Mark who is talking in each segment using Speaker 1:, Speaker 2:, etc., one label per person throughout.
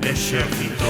Speaker 1: Exército.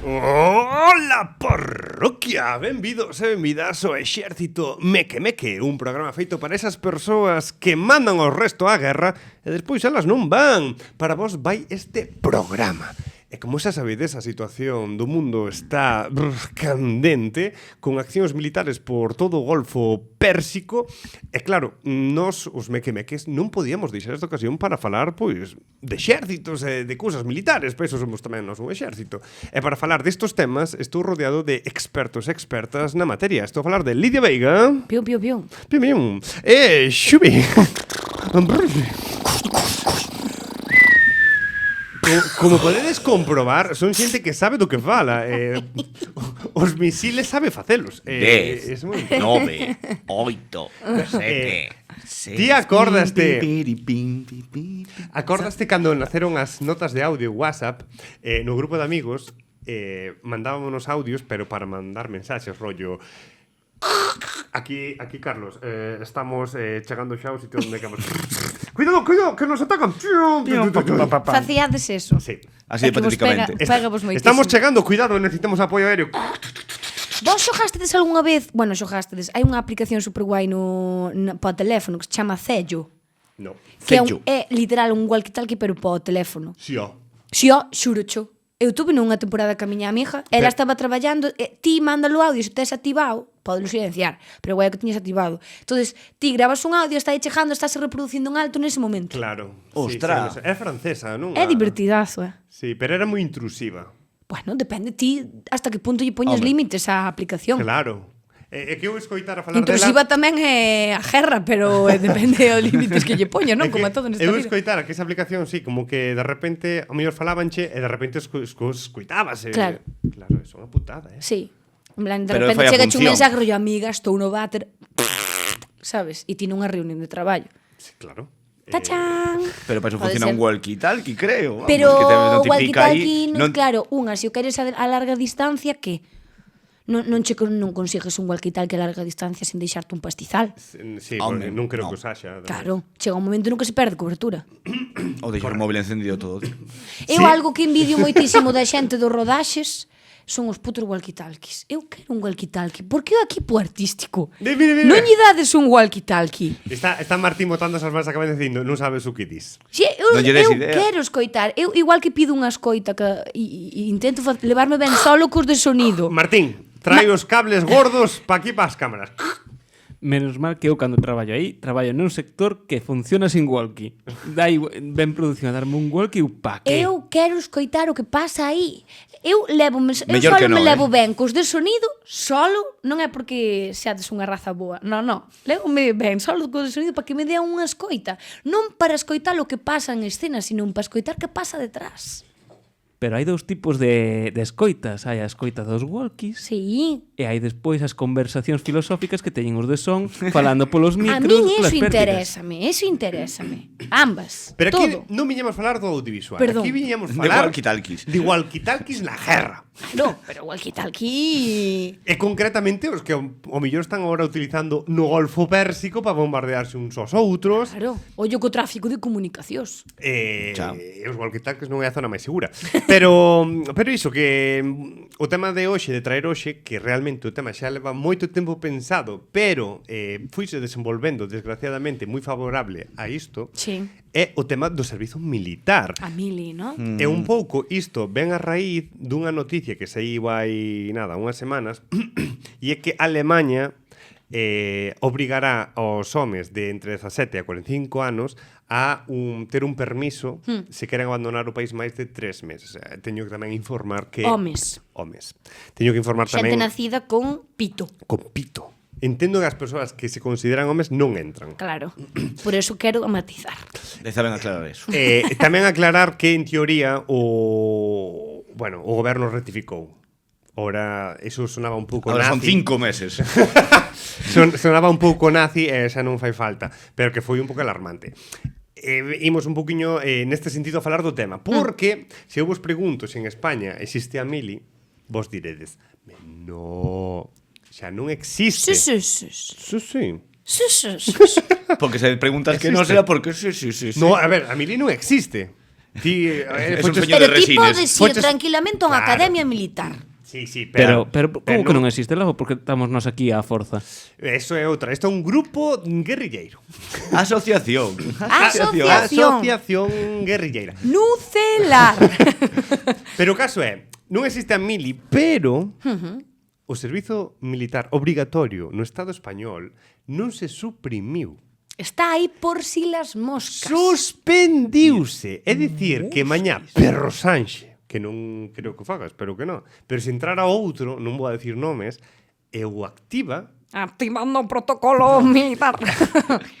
Speaker 1: Ola, parroquia! Benvidos e benvidas ao Exército Meque Meque, un programa feito para esas persoas que mandan o resto á guerra e despois elas non van. Para vos vai este programa. E como xa sabedes, a situación do mundo está candente, con accións militares por todo o Golfo Pérsico. E claro, nós, os mequemeques, non podíamos deixar esta ocasión para falar, pois, de exércitos e de cousas militares, pois somos tamén nós un exército. E para falar destos temas, estou rodeado de expertos e expertas na materia. Estou a falar de Lidia Veiga.
Speaker 2: Pium, pium, pium.
Speaker 1: Pium, pium. E Xubi. Como podedes comprobar, son xente que sabe do que fala. Os misiles sabe facelos.
Speaker 3: 10, 9, 8, 7, 6.
Speaker 1: Ti acordaste cando naceron as notas de audio WhatsApp, no grupo de amigos mandábamos audios, pero para mandar mensaxes, rollo. Aquí Carlos, estamos chegando xa ao sitio onde queremos. Cuidado, que nos atacan.
Speaker 2: Facíades eso.
Speaker 1: Sí.
Speaker 3: Así hipotéticamente.
Speaker 2: Estamos
Speaker 1: chegando, cuidado, necesitamos apoio aéreo.
Speaker 2: Vos xogastedes algunha vez? Bueno, xogastedes. Hai unha aplicación super guai para o teléfono que se chama Cello.
Speaker 1: No.
Speaker 2: Que é literal un walkie-talkie pero para o teléfono.
Speaker 1: Si, ó.
Speaker 2: Si, ó, xurocho. Eu tuve nunha temporada ca miña amiga, ela estaba traballando, ti mándalo audio, se tes activado, podelo silenciar, pero guai que tiñas activado. Entonces, ti grabas un audio, está aí chegando, estás reproducindo en alto nese momento.
Speaker 1: Claro.
Speaker 3: Ostras.
Speaker 1: Sí, é francesa, non?
Speaker 2: É divertidazo,
Speaker 1: Sí, pero era moi intrusiva.
Speaker 2: Bueno, depende ti hasta que punto lle poñes límites á aplicación.
Speaker 1: Claro. É que eu escoitar a falar
Speaker 2: intrusiva
Speaker 1: dela...
Speaker 2: tamén é a guerra, pero depende dos límites que lle poña, non? Como a todo nesta
Speaker 1: vida. Eu
Speaker 2: vida.
Speaker 1: escoitar que esa aplicación, sí, como que de repente ao mellor falábanche e de repente escoitábase.
Speaker 2: Claro.
Speaker 1: Claro, eso é unha putada,
Speaker 2: Sí. En plan, de
Speaker 3: Pero
Speaker 2: repente chega un
Speaker 3: función.
Speaker 2: mensaje rollo, amiga, estou no váter, sabes? E ti nunha reunión de traballo.
Speaker 1: Sí, claro.
Speaker 2: ¡Tachán!
Speaker 3: Pero para eso
Speaker 2: Pode
Speaker 3: funciona
Speaker 2: ser.
Speaker 3: un walkie-talkie, creo.
Speaker 2: Pero
Speaker 3: que te notifica
Speaker 2: walkie-talkie,
Speaker 3: aí,
Speaker 2: claro, unha, se o queres a larga distancia, que non consigues un walkie-talkie a larga distancia sin deixarte un pastizal.
Speaker 1: Sí,
Speaker 3: Hombre,
Speaker 1: porque non creo
Speaker 3: no.
Speaker 1: que os haxa.
Speaker 2: Claro, chega un momento no que se perde cobertura.
Speaker 3: Ou deixar o móvil encendido todo.
Speaker 2: Eu algo que envidio moitísimo da xente dos rodaxes son os putos walkie-talkies. Eu quero un walkie-talkie. Porque o equipo artístico
Speaker 1: Mira.
Speaker 2: non lle dades un walkie-talkie.
Speaker 1: Está Martín botando esas malas a cabeza dicindo, non sabes o que dis.
Speaker 2: Si, eu
Speaker 3: Non lle des idea.
Speaker 2: quero escoitar. Eu igual que pido unha escoita e intento levarme ben solo cos de sonido.
Speaker 1: Martín, trae os cables gordos pa aquí pa as cámaras.
Speaker 4: Menos mal que eu cando traballo aí, traballo nun sector que funciona sin walkie. Dai ben produción a darme un walkie, pa que?
Speaker 2: Eu quero escoitar o que pasa aí. Eu
Speaker 3: Mellor
Speaker 2: solo
Speaker 3: que non,
Speaker 2: me levo
Speaker 3: eh?
Speaker 2: ben cos de sonido, solo, non é porque seades unha raza boa. Non. Levo-me ben solo cos de sonido para que me dea unha escoita. Non para escoitar o que pasa en escena, sino para escoitar que pasa detrás.
Speaker 4: Pero hai dous tipos de escoitas. Hai a escoita dos walkies
Speaker 2: Sí.
Speaker 4: e hai despois as conversacións filosóficas que teñen os de son falando polos micros.
Speaker 2: A min
Speaker 4: polas
Speaker 2: eso
Speaker 4: pértigas.
Speaker 2: interésame. Ambas.
Speaker 1: Pero aquí
Speaker 2: todo.
Speaker 1: non viñamos falar do audiovisual.
Speaker 2: Perdón.
Speaker 1: Aquí viñamos
Speaker 3: De
Speaker 1: falar
Speaker 3: walkie-talkies.
Speaker 1: de walkie-talkies na guerra.
Speaker 2: Claro, pero walkie-talkie...
Speaker 1: E concretamente os que o mellor están agora utilizando no Golfo Pérsico para bombardearse uns aos outros.
Speaker 2: Claro, ollo co tráfico de comunicacións.
Speaker 3: Chao.
Speaker 1: Os walkie-talkies non é a zona máis segura. Pero iso que o tema de hoxe, de traer hoxe, que realmente o tema xa leva moito tempo pensado, pero fuise desenvolvendo desgraciadamente moi favorable a isto,
Speaker 2: Sí.
Speaker 1: é o tema do servizo militar.
Speaker 2: A mili, non?
Speaker 1: E un pouco isto ven a raíz dunha noticia que saíu hai unhas semanas e é que Alemanha obrigará aos homes de entre 17 e 45 anos a ter un permiso se queren abandonar o país máis de 3 meses. Teño que tamén informar que...
Speaker 2: Homes.
Speaker 1: Teño que informar
Speaker 2: Xente
Speaker 1: tamén...
Speaker 2: nacida con pito.
Speaker 1: Con pito. Entendo que as persoas que se consideran homes non entran.
Speaker 2: Claro. Por eso quero matizar.
Speaker 3: Deza ben aclarar eso.
Speaker 1: Tamén aclarar que, en teoría, o goberno rectificou. Ora, eso sonaba un pouco
Speaker 3: Ahora son
Speaker 1: nazi.
Speaker 3: 5 meses.
Speaker 1: Sonaba un pouco nazi e xa non fai falta, pero que foi un pouco alarmante. Imos un poquinho neste sentido a falar do tema, porque se eu vos pregunto se en España existe a mili, vos diredes, no, xa non existe.
Speaker 2: Sí, sí, sí.
Speaker 1: Sí, sí.
Speaker 2: Sí, sí, sí.
Speaker 3: Porque se preguntas que no
Speaker 1: Existe.
Speaker 3: será porque sí.
Speaker 1: No, a ver, a mili non existe. Ti,
Speaker 3: Es un
Speaker 1: foches-
Speaker 3: señor
Speaker 2: Pero
Speaker 3: de
Speaker 2: ti
Speaker 3: resines.
Speaker 2: podes ir
Speaker 1: Foches-
Speaker 2: tranquilamente a unha
Speaker 1: Claro.
Speaker 2: academia militar.
Speaker 1: Sí, sí,
Speaker 4: Pero como que non existe logo? Porque estamos nós aquí á forza.
Speaker 1: Eso é outra. Isto é un grupo guerrilleiro.
Speaker 3: Asociación.
Speaker 1: Asociación guerrilleira.
Speaker 2: Nucelar.
Speaker 1: Pero o caso é, non existe a mili, pero o servizo militar obrigatorio no Estado español non se suprimiu.
Speaker 2: Está aí por si las moscas.
Speaker 1: Suspendiuse. É dicir, que mañá Perro Sanxe, que non creo que faga, espero que non, pero se entrara outro, non vou a decir nomes, e o activa,
Speaker 2: Activando o protocolo militar.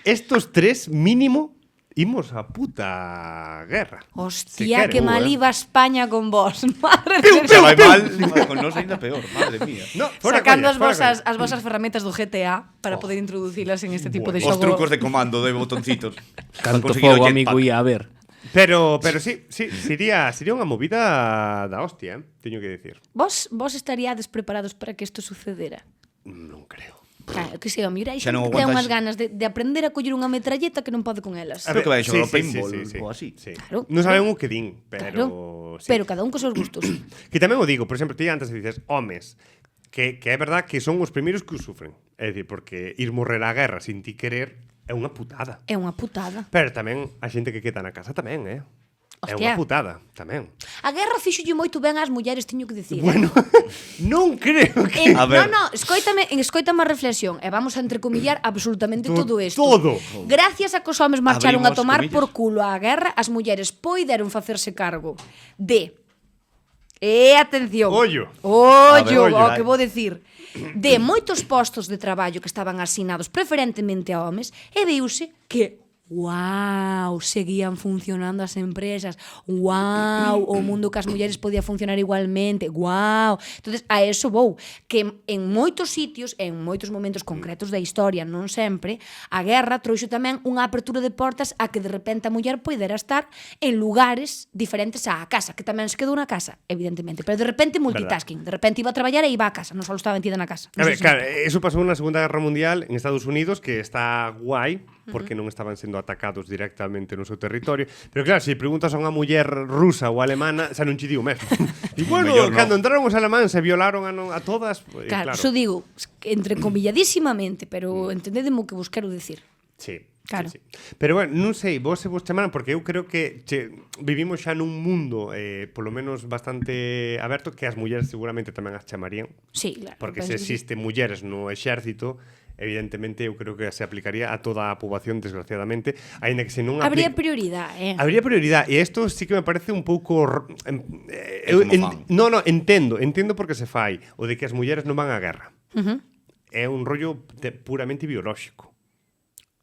Speaker 1: estos tres mínimo imos a puta guerra.
Speaker 2: Hostia,
Speaker 1: Se
Speaker 2: que
Speaker 1: quere.
Speaker 2: mal iba España con vos. Madre
Speaker 3: Se
Speaker 2: mía.
Speaker 3: vai mal, con nós ainda peor, madre mía.
Speaker 1: No, fora
Speaker 2: Sacando
Speaker 1: coñas,
Speaker 2: as vosas ferramentas do GTA para poder introducilas en este tipo de
Speaker 3: Os
Speaker 2: xogo.
Speaker 3: trucos de comando de botoncitos.
Speaker 4: Tanto
Speaker 3: Conseguir o
Speaker 4: fogo,
Speaker 3: jetpack.
Speaker 4: amigo, ia a ver.
Speaker 1: Pero sí, sería unha movida da hostia, teño que decir.
Speaker 2: Vos estaríades preparados para que isto sucedera?
Speaker 1: Non creo.
Speaker 2: Claro, que sei, mira, hai
Speaker 3: Xa non
Speaker 2: xente que ten
Speaker 3: aguantas.
Speaker 2: unhas ganas de aprender a coller unha metralleta que non pode con elas.
Speaker 3: Creo que vai a xogar ao paintball ou así.
Speaker 1: Sí.
Speaker 2: Claro,
Speaker 1: Non
Speaker 2: claro.
Speaker 1: saben o que din, pero sí.
Speaker 2: Pero cada un cos seus gustos.
Speaker 1: Que tamén o digo, por exemplo, ti antes dices homes, que é verdad que son os primeiros que o sufren. É dicir, porque ir morrer á guerra sin ti querer é unha putada.
Speaker 2: É unha putada.
Speaker 1: Pero tamén a xente que queda na casa tamén, É
Speaker 2: Hostia.
Speaker 1: unha putada, tamén.
Speaker 2: A guerra fíxolle moito ben ás mulleres, teño que dicir.
Speaker 1: Bueno, non creo que...
Speaker 3: A ver.
Speaker 2: No, escoítame a reflexión e vamos a entrecomillar absolutamente todo isto.
Speaker 1: Todo.
Speaker 2: Gracias a que os homes marcharon a
Speaker 3: Abrimos
Speaker 2: tomar
Speaker 3: comillas.
Speaker 2: por culo a guerra, as mulleres poideron facerse cargo de atención.
Speaker 1: Ollo.
Speaker 2: Ollo,
Speaker 1: ollo.
Speaker 2: o que vou decir. De moitos postos de traballo que estaban asinados preferentemente a homes e viuse que seguían funcionando as empresas. O mundo que as mulleres podía funcionar igualmente. Entonces, a eso vou. Que en moitos sitios, en moitos momentos concretos da historia, non sempre, a guerra trouxo tamén unha apertura de portas a que de repente a muller poidera estar en lugares diferentes á casa, que tamén se quedou na casa, evidentemente. Pero de repente multitasking. De repente iba a traballar e iba a casa, non só estaba metida na casa.
Speaker 1: A
Speaker 2: Non
Speaker 1: ver,
Speaker 2: sei se
Speaker 1: claro, eso pasou na Segunda Guerra Mundial en Estados Unidos, que está guai, porque non estaban sendo atacados directamente no seu territorio. Pero claro, se preguntas a unha muller rusa ou alemana, xa non che digo mesmo. E bueno,
Speaker 3: Mellor non.
Speaker 1: cando entraron os alemáns e violaron a todas, pues,
Speaker 2: Claro, eso digo, entrecomilladísimamente, pero entendedeme o que vos quero decir.
Speaker 1: Sí.
Speaker 2: Claro.
Speaker 1: Sí, sí. Pero bueno, non sei, vos se vos chamaran, porque eu creo que vivimos xa nun mundo polo menos bastante aberto, que as mulleres seguramente tamén as chamarían.
Speaker 2: Sí, claro.
Speaker 1: Porque
Speaker 2: penso
Speaker 1: se
Speaker 2: que sí.
Speaker 1: existe mulleres no exército, evidentemente eu creo que se aplicaría a toda a poboación, desgraciadamente, aínda que se non
Speaker 2: Habría prioridade,
Speaker 1: Habría prioridade, e isto sí que me parece un pouco
Speaker 3: como fan.
Speaker 1: no, entendo porque se fai o de que as mulleres non van á guerra. É un rollo puramente biolóxico,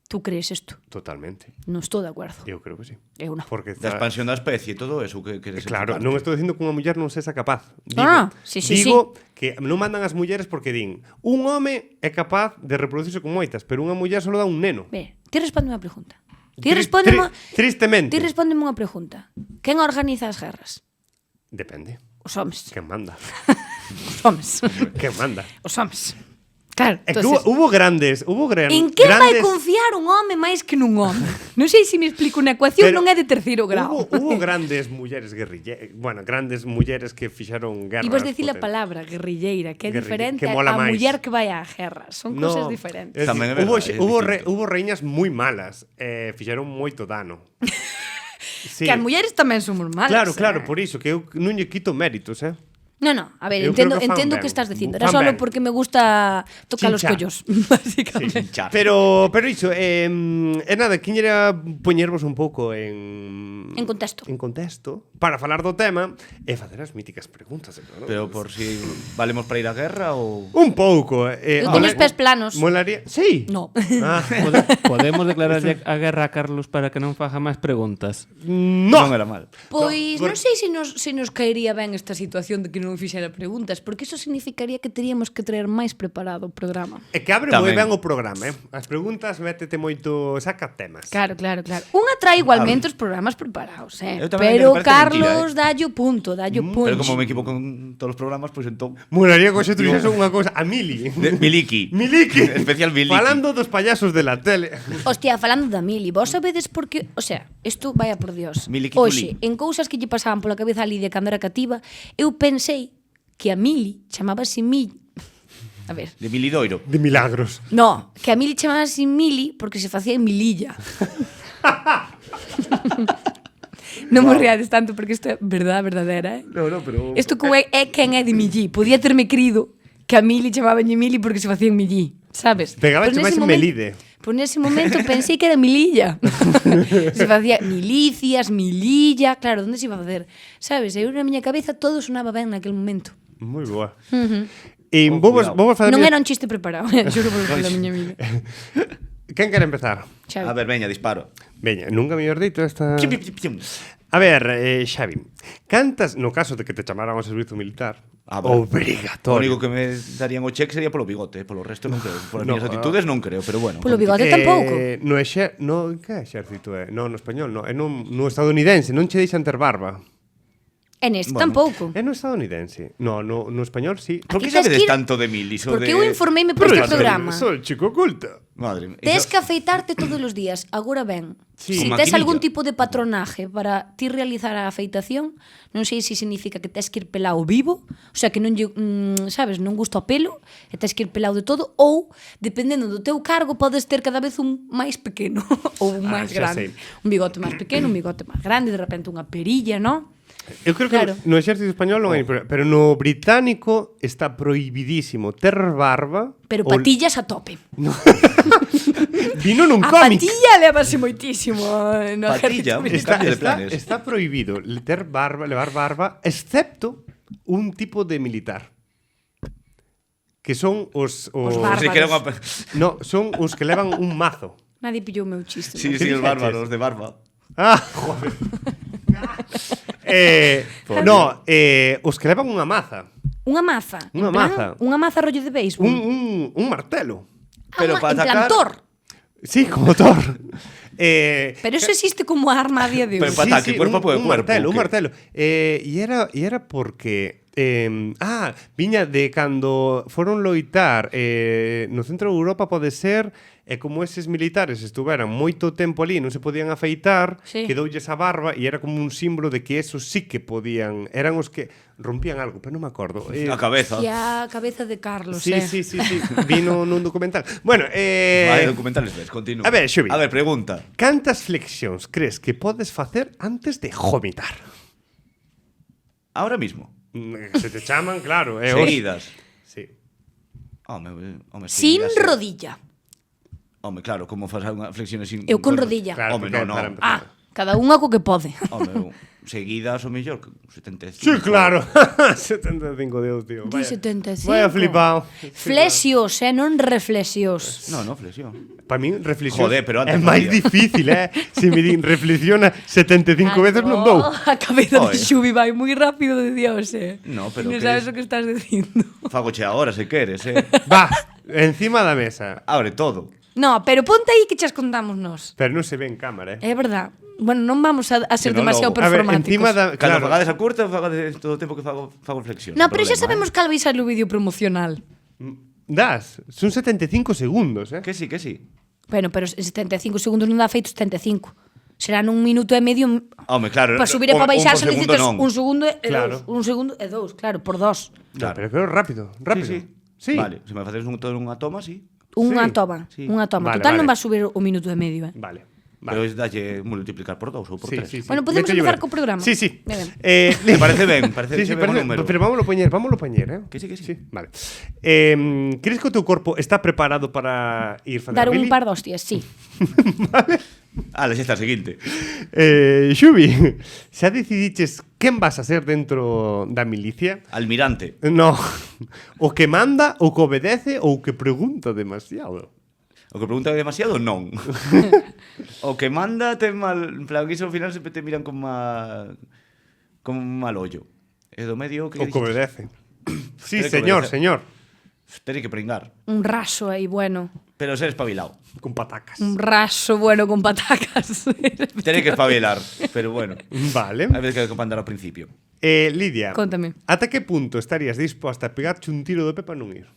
Speaker 2: Tú crees isto?
Speaker 1: totalmente.
Speaker 2: Non estou de acordo.
Speaker 1: Eu creo que sí.
Speaker 2: Eu non.
Speaker 1: Porque
Speaker 3: Da expansión da especie e todo eso que
Speaker 1: claro, non estou dicindo que unha muller non sexa capaz. Digo,
Speaker 2: sí,
Speaker 1: digo que non mandan as mulleres porque din un home é capaz de reproducirse con moitas, pero unha muller só dá un neno.
Speaker 2: Ve, ti respóndeme unha pregunta. Tristemente unha pregunta. Quen organiza as guerras?
Speaker 1: Depende.
Speaker 2: Os homes.
Speaker 1: Quen manda?
Speaker 2: Os homes.
Speaker 1: Quen manda?
Speaker 2: Os homes. Claro,
Speaker 1: É que
Speaker 2: entonces,
Speaker 1: hubo grandes
Speaker 2: en que vai confiar un home máis que nun home? Non sei se me explico, unha ecuación non é de terceiro grau.
Speaker 1: Hubo grandes mulleres grandes mulleres que fixaron guerra.
Speaker 2: Ibas decir a palabra guerrilleira, que é diferente
Speaker 1: que mola
Speaker 2: a
Speaker 1: máis.
Speaker 2: muller que vai á guerra. Son cosas diferentes.
Speaker 3: Tamén é verdade, é distinto.
Speaker 1: Hubo reiñas moi malas, fixeron moito dano. Sí.
Speaker 2: Que as mulleres tamén somos malas.
Speaker 1: Claro, por iso que eu non lle quito méritos,
Speaker 2: No, a ver,
Speaker 1: Eu creo
Speaker 2: entendo
Speaker 1: que fan
Speaker 2: o que estás
Speaker 1: ben.
Speaker 2: dicindo. Era
Speaker 1: Fan
Speaker 2: solo
Speaker 1: ben.
Speaker 2: porque me gusta tocar os
Speaker 1: Chinchar.
Speaker 2: collos, básicamente.
Speaker 3: Chinchar.
Speaker 1: Pero iso, nada, quiñera poñervos un pouco en
Speaker 2: En contexto.
Speaker 1: En contexto, para falar do tema e facer as míticas preguntas.
Speaker 3: Pero por si valemos para ir á guerra ou...
Speaker 1: Un pouco.
Speaker 2: Eu teño os pés planos.
Speaker 1: Molaría... Sí?
Speaker 2: No.
Speaker 1: Ah,
Speaker 4: Podemos declararlle a guerra a Carlos para que non faga máis preguntas.
Speaker 1: no.
Speaker 3: Non era mal.
Speaker 2: Pois
Speaker 1: No,
Speaker 2: non sei se nos caería ben esta situación de que non fixera preguntas, porque iso significaría que teríamos que traer máis preparado o programa.
Speaker 1: É que abre moi
Speaker 3: Tamén.
Speaker 1: ben o programa, As preguntas métete moito... Saca temas.
Speaker 2: Claro. Unha trae igualmente os programas preparados,
Speaker 3: Eu tamén
Speaker 2: pero
Speaker 3: me parece
Speaker 2: Carlos
Speaker 3: mentira,
Speaker 2: dalle o punto, dalle o punto.
Speaker 3: Pero como me equivoco con todos os programas, pois entón...
Speaker 1: Molaría que hoxe tuviese unha cousa. A Mili.
Speaker 3: Miliki.
Speaker 1: Miliki.
Speaker 3: Especial Miliki.
Speaker 1: Falando dos payasos de la tele.
Speaker 2: Hostia, falando da Mili, vos sabedes por que... O sea, isto vaya por Dios.
Speaker 3: Miliki
Speaker 2: Hoxe,
Speaker 3: Tuli.
Speaker 2: en cousas que lle pasaban pola cabeza a Lidia cando era cativa, eu pensei que a Mili chamábase Mili... A ver...
Speaker 3: De Milidoiro.
Speaker 1: De milagros.
Speaker 2: No, que a Mili chamábase Mili porque se facía en Mililla. Non me riades tanto porque isto é verdadera,
Speaker 1: No, pero...
Speaker 2: Isto como é quen é de Millí. Podía terme crido que a Mili chamabanlle Mili porque se facía en Millí, sabes?
Speaker 1: Pegaba
Speaker 2: Pero nese
Speaker 1: chamase
Speaker 2: momento-
Speaker 1: Melide.
Speaker 2: Pois nese momento pensei que era Mililla. Se facía milicias, Mililla, claro, onde se iba a facer? Sabes? Eu na miña cabeza todo sonaba ben naquel momento.
Speaker 1: Moi boa. E vamos fazer...
Speaker 2: Non era un chiste preparado, xuro por da miña vida.
Speaker 1: Quen quere empezar?
Speaker 2: Xavi.
Speaker 3: A ver, veña, disparo.
Speaker 1: Veña, nunca mellor dito esta...
Speaker 3: Pium, pium, pium.
Speaker 1: A ver, Xavi, cantas, no caso de que te chamaran ao servizo militar,
Speaker 3: A ver. O
Speaker 1: obrigatorio.
Speaker 3: único que me darían o cheque sería polo bigote, polo resto non creo. Por as
Speaker 1: No,
Speaker 3: miñas actitudes non creo, pero bueno.
Speaker 2: Polo bigote tampouco.
Speaker 1: No, que exército é? No español, no. É no estadounidense, non che deixan ter barba.
Speaker 2: E neste
Speaker 3: Bueno.
Speaker 2: tampouco.
Speaker 1: É no estadounidense. No español sí.
Speaker 3: Por que
Speaker 2: Aquí tes
Speaker 3: sabedes
Speaker 2: que ir-
Speaker 3: tanto de Milis? o
Speaker 2: Porque
Speaker 3: de...
Speaker 2: eu informeime por este
Speaker 1: Pero
Speaker 2: programa.
Speaker 1: Soy chico oculto.
Speaker 3: Madre mía.
Speaker 2: Tes que afeitarte todos os días. Agora ben,
Speaker 1: Sí.
Speaker 2: se
Speaker 3: Con
Speaker 2: tes
Speaker 3: maquinilla.
Speaker 2: algún tipo de patronaje para ti realizar a afeitación, non sei se significa que tes que ir pelado vivo, o sea, que non lle, sabes, non gusta o pelo, e tes que ir pelado de todo, ou, dependendo do teu cargo, podes ter cada vez un máis pequeno ou un máis
Speaker 1: xa
Speaker 2: grande.
Speaker 1: sei.
Speaker 2: Un bigote máis pequeno, un bigote máis grande, de repente unha perilla, non?
Speaker 1: Eu creo que
Speaker 2: Claro.
Speaker 1: no exército español non hai problema, pero no británico está prohibidísimo ter barba.
Speaker 2: Pero
Speaker 1: ou-
Speaker 2: patillas a tope.
Speaker 1: Vino nun
Speaker 2: A
Speaker 1: cómic.
Speaker 2: patilla levase moitísimo no
Speaker 3: Patilla?
Speaker 2: ejército militar.
Speaker 3: Cambio de planes.
Speaker 1: Está prohibido levar barba, excepto un tipo de militar. Que son os
Speaker 2: bárbaros.
Speaker 3: Se que era unha...
Speaker 1: no, son os que levan un mazo.
Speaker 2: Nadie pillou o meu chiste.
Speaker 3: Sí,
Speaker 1: ¿Qué
Speaker 3: sí, os
Speaker 1: dixeches?
Speaker 3: bárbaros de barba.
Speaker 1: Ah, joder. Os que levan unha maza,
Speaker 2: Unha maza.
Speaker 1: Unha
Speaker 2: En plan,
Speaker 1: maza.
Speaker 2: Unha maza rollo de béisbol.
Speaker 1: un martelo.
Speaker 3: Pero para
Speaker 2: En plan
Speaker 3: atacar-
Speaker 2: Thor.
Speaker 1: Sí, como Thor.
Speaker 2: Pero eso existe como arma a día de
Speaker 3: Pero
Speaker 2: hoy.
Speaker 3: para ataque, cuerpo por
Speaker 1: un
Speaker 3: cuerpo,
Speaker 1: martelo,
Speaker 3: ¿o
Speaker 1: un
Speaker 3: qué?
Speaker 1: martelo. E era porque viña de cando foron loitar no centro de Europa, pode ser, e como eses militares estuveran moito tempo ali, non se podían afeitar,
Speaker 2: Sí.
Speaker 1: quedoulle esa barba e era como un símbolo de que esos sí que podían, eran os que rompían algo, pero non me acordo.
Speaker 3: A cabeza.
Speaker 2: E a cabeza de Carlos,
Speaker 1: Sí, sí, vino nun documental. Bueno,
Speaker 3: Vale, documentales ves, continúa.
Speaker 1: a ver, Xubi.
Speaker 3: A ver, pregunta.
Speaker 1: cantas flexións crees que podes facer antes de vomitar?
Speaker 3: Ahora mismo.
Speaker 1: Se te chaman, claro.
Speaker 3: Seguidas.
Speaker 1: Sí.
Speaker 3: Home,
Speaker 2: Sin
Speaker 3: seguidas,
Speaker 2: rodilla.
Speaker 3: Home, claro, como fas unha flexión sin...
Speaker 2: Eu con rodilla.
Speaker 1: Claro,
Speaker 3: Home,
Speaker 1: porque
Speaker 3: no.
Speaker 1: para empezar.
Speaker 2: Ah, cada unha co que pode.
Speaker 3: Home, seguidas o mellor, 75.
Speaker 1: Sí, claro. 75 dedos, tío.
Speaker 2: Di 75.
Speaker 1: Vaya flipado.
Speaker 2: Flexios, non reflexios.
Speaker 3: No, reflexión.
Speaker 1: Para mí, reflexión
Speaker 3: Joder, pero antes
Speaker 1: é máis
Speaker 3: podía.
Speaker 1: difícil, Se me din reflexiona 75 veces non dou.
Speaker 2: A cabeza de
Speaker 3: Oe.
Speaker 2: Xubi vai moi rápido de Dios,
Speaker 3: No, pero
Speaker 2: Non
Speaker 3: que
Speaker 2: sabes
Speaker 3: es-
Speaker 2: o que estás dicindo.
Speaker 3: Fagoche agora, se queres,
Speaker 1: Va, encima da mesa.
Speaker 3: Abre todo.
Speaker 2: No, pero ponte aí que chas contamos nós.
Speaker 1: Pero non se ve en cámara,
Speaker 2: É verdad. Bueno, non vamos a ser
Speaker 3: Pero
Speaker 2: demasiado
Speaker 3: logo.
Speaker 1: A ver,
Speaker 2: performáticos.
Speaker 1: encima da...
Speaker 3: Cando
Speaker 1: Claro,
Speaker 3: fagades a curta, fagades todo o tempo que fago flexión.
Speaker 2: No,
Speaker 3: sin
Speaker 2: pero xa
Speaker 3: problema,
Speaker 2: sabemos cal vai ser o vídeo promocional.
Speaker 1: das, son 75 segundos,
Speaker 3: Que sí, que sí.
Speaker 2: Bueno, pero en 75 segundos non dá feito 75. Será nun minuto e medio
Speaker 3: Home, claro.
Speaker 2: para subir e para baixar se
Speaker 3: segundo
Speaker 2: necesitas
Speaker 3: non.
Speaker 2: un segundo e
Speaker 1: Claro.
Speaker 2: dous. Un segundo e dous, claro, por dos.
Speaker 1: No, pero rápido, rápido.
Speaker 3: Sí,
Speaker 1: Sí.
Speaker 3: Vale, se me facedes todo unha toma, sí.
Speaker 2: Unha
Speaker 1: Sí.
Speaker 2: toma,
Speaker 3: Sí.
Speaker 2: unha toma.
Speaker 1: Vale,
Speaker 2: Total
Speaker 1: vale.
Speaker 2: non va a subir o minuto e medio,
Speaker 1: Vale.
Speaker 3: Pero es dalle multiplicar por 2 ou por 3.
Speaker 2: Bueno, podemos
Speaker 1: Vete a
Speaker 2: empezar
Speaker 1: llover.
Speaker 2: co programa.
Speaker 1: Sí, sí.
Speaker 2: Ben.
Speaker 3: Me parece ben, parece
Speaker 1: sí,
Speaker 3: que ben o
Speaker 1: parece,
Speaker 3: número.
Speaker 1: pero vámonos a poñer,
Speaker 3: Que sí, que sí.
Speaker 1: Vale. Crees que o teu corpo está preparado para ir facer
Speaker 2: Dar
Speaker 1: a
Speaker 2: un
Speaker 1: mili?
Speaker 2: par de hostias, sí.
Speaker 3: Ala, xa está, seguinte.
Speaker 1: Xubi, xa decidiches quen vas a ser dentro da milicia?
Speaker 3: Almirante.
Speaker 1: No, o que manda, o que obedece ou o que pregunta demasiado.
Speaker 3: O que pregunta demasiado, non. O que manda ten mal... En plan, que iso ao final sempre te miran con mal ollo. E do medio...
Speaker 1: O que obedece. Sí,
Speaker 3: Espera que
Speaker 1: señor,
Speaker 3: obedece.
Speaker 1: señor.
Speaker 3: Espere que pringar.
Speaker 2: Un raso aí, bueno.
Speaker 3: Pero ser espabilado.
Speaker 1: Con patacas.
Speaker 2: Un raso bueno con patacas.
Speaker 3: Tere que espabilar, pero bueno.
Speaker 1: Vale.
Speaker 3: A veces que hai que mandar ao principio.
Speaker 1: Lidia,
Speaker 2: Contame.
Speaker 1: ata que punto estarías disposta a pegarte un tiro de pé para non ir?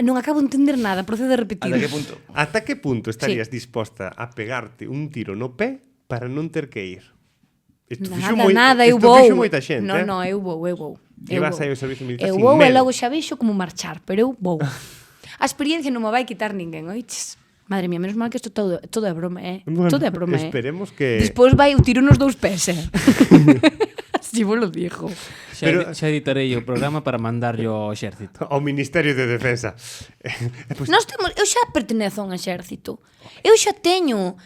Speaker 2: Non acabo de entender nada, procede a repetir.
Speaker 3: Ata que punto?
Speaker 1: Ata que punto estarías disposta a pegarte un tiro no pé para non ter que ir? Isto
Speaker 2: Nada, eu
Speaker 1: isto
Speaker 2: vou.
Speaker 1: fixo moita xente,
Speaker 2: No, eu vou.
Speaker 1: E vas aí ao servicio militar
Speaker 2: Eu
Speaker 1: sin
Speaker 2: vou e
Speaker 1: medo.
Speaker 2: logo xa vexo como marchar, pero eu vou. A experiencia non me vai quitar ninguén, oiches? Madre mía, menos mal que isto todo é broma,
Speaker 1: Bueno,
Speaker 2: todo é broma,
Speaker 1: esperemos que...
Speaker 2: Despois vai o tiro nos dous pés, Así vos lo digo.
Speaker 4: Xa editarei o programa para mandarlo ao exército.
Speaker 1: Ao Ministerio de Defensa. Pois,
Speaker 2: Eu xa pertenezo a un exército. Eu xa teño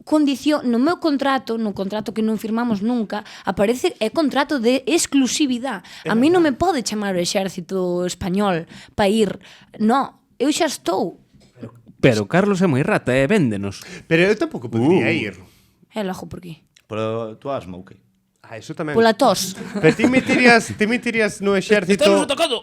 Speaker 2: condición no meu contrato, no contrato que non firmamos nunca, aparece contrato de exclusividade. A mí non me pode chamar o exército español para ir. No, eu xa estou.
Speaker 4: Pero Carlos é moi rata, véndenos.
Speaker 1: pero eu tampouco podría ir.
Speaker 2: E logo por qué?
Speaker 3: Pero tú asma, ok.
Speaker 1: Ah, eso tamén.
Speaker 2: Pola tos.
Speaker 1: Pero ti meterías no exército...
Speaker 4: atacando!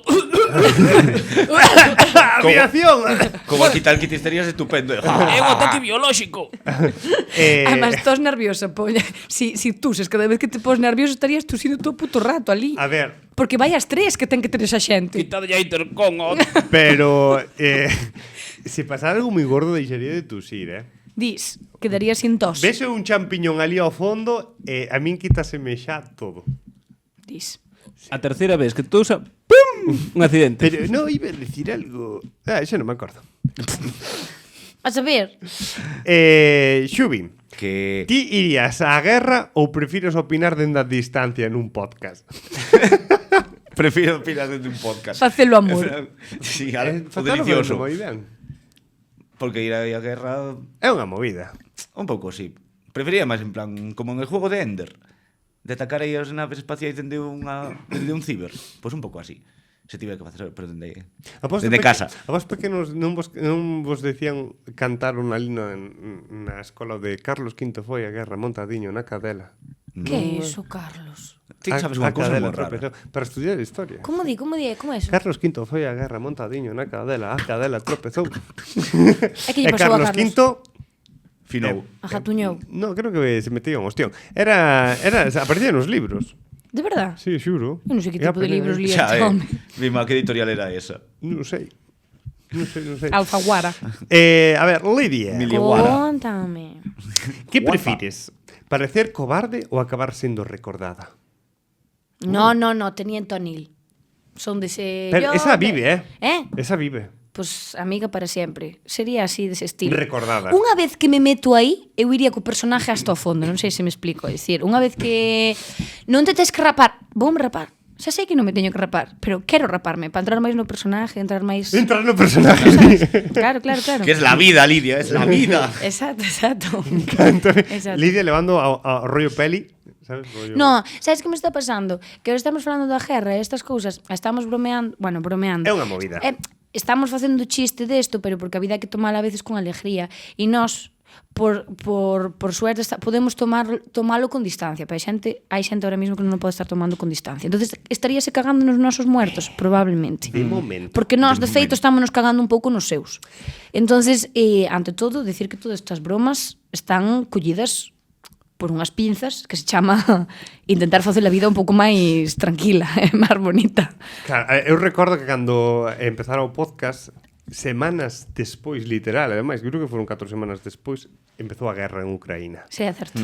Speaker 1: ¡Aviación!
Speaker 3: Como aquí tal que te estarías estupendo.
Speaker 4: É un ataque biolóxico.
Speaker 2: Además, tos nerviosa, poña. Si tuses, cada vez que te pos nervioso estarías tusindo todo o puto rato ali.
Speaker 1: A ver,
Speaker 2: Porque vai as tres que ten que ter esa xente.
Speaker 4: Quitade ya intercom.
Speaker 1: pero... se pasara algo moi gordo deixaría de tusir,
Speaker 2: Dis, quedaría sin tos.
Speaker 1: Vexo un champiñón ali ao fondo e a min quítaseme xa todo.
Speaker 2: Dis.
Speaker 4: A terceira vez que tousa, ¡pum! Un accidente.
Speaker 1: Pero no, iba a decir algo... Eso non me acordo.
Speaker 2: A saber,
Speaker 1: Xubi,
Speaker 3: Que...
Speaker 1: ti irías á guerra ou prefires opinar dende a distancia nun podcast?
Speaker 3: Prefiro opinar dende un podcast.
Speaker 2: facelo amor.
Speaker 3: Sí, o
Speaker 1: Facelo
Speaker 3: delicioso.
Speaker 1: moi ben.
Speaker 3: Porque ir a guerra...
Speaker 1: É unha movida.
Speaker 3: Un pouco, sí. Prefería máis en plan, como en el juego de Ender. De atacar aí as naves espaciais dende un ciber. Pois un pouco así. Se tiver que facer, pero dende casa.
Speaker 1: A vos pequenos non vos decían cantar unha lina na escola de Carlos V foi a guerra montadiño na cadela.
Speaker 2: Que é iso, Carlos?
Speaker 3: Ti sabes unha cousa moi rara.
Speaker 1: Para estudiar historia.
Speaker 2: Como di, como é eso?
Speaker 1: Carlos V foi a guerra montadiño na cadela, a cadela tropezou.
Speaker 2: É que lle
Speaker 1: E
Speaker 2: pasou a
Speaker 1: Carlos V
Speaker 3: Finou.
Speaker 2: A jatuñou.
Speaker 1: no, creo que se metía un ostión. Aparecía nos libros.
Speaker 2: De verdad?
Speaker 1: Sí, xuro.
Speaker 2: Eu non sei que tipo de libros lía
Speaker 3: Xa,
Speaker 2: este home.
Speaker 3: Mima, que editorial era esa?
Speaker 1: Non sei.
Speaker 2: Alfaguara.
Speaker 1: A ver, Lidia.
Speaker 3: Miliaguara.
Speaker 2: Contame.
Speaker 1: Que
Speaker 3: Guapa.
Speaker 1: prefires? Parecer cobarde ou acabar sendo recordada?
Speaker 2: No, tenía Tonil. Son de ese...
Speaker 1: Pero esa vive, Esa vive.
Speaker 2: Pues amiga para sempre. Sería así dese estilo.
Speaker 1: Recordada.
Speaker 2: Unha vez que me meto aí, eu iría co personaje hasta o fondo. Non sei se me explico. É dicir, unha vez que non te tes que rapar, voume rapar. Xa sei que non me teño que rapar, pero quero raparme para entrar máis no personaje, entrar máis...
Speaker 1: Entrar no personaje.
Speaker 2: Claro.
Speaker 3: Que es la vida, Lidia, es la vida.
Speaker 2: Exacto.
Speaker 1: Cántame.
Speaker 2: Exacto.
Speaker 1: Lidia levando a rollo peli. ¿Sabes? Rollo...
Speaker 2: No, sabes que me está pasando? Que ahora estamos falando da guerra e estas cousas, estamos bromeando, bromeando.
Speaker 1: É unha movida.
Speaker 2: Estamos facendo chiste desto, pero porque a vida hai que tomala a veces con alegría. E nós, por suerte, podemos tomalo con distancia. Pero hai xente ahora mismo que non pode estar tomando con distancia. Entonces, estaríase cagando nos nosos muertos, probablemente.
Speaker 1: De momento.
Speaker 2: Porque nós, de feito, estamos nos cagando un pouco nos seus. Entonces, ante todo, decir que todas estas bromas están collidas por unhas pinzas que se chama intentar facer a vida un pouco máis tranquila e máis bonita.
Speaker 1: Claro, eu recordo que cando empezara o podcast, semanas despois, literal, ademais, creo que foron 4 semanas despois, empezou a guerra en Ucraína.
Speaker 2: Sí, é certo.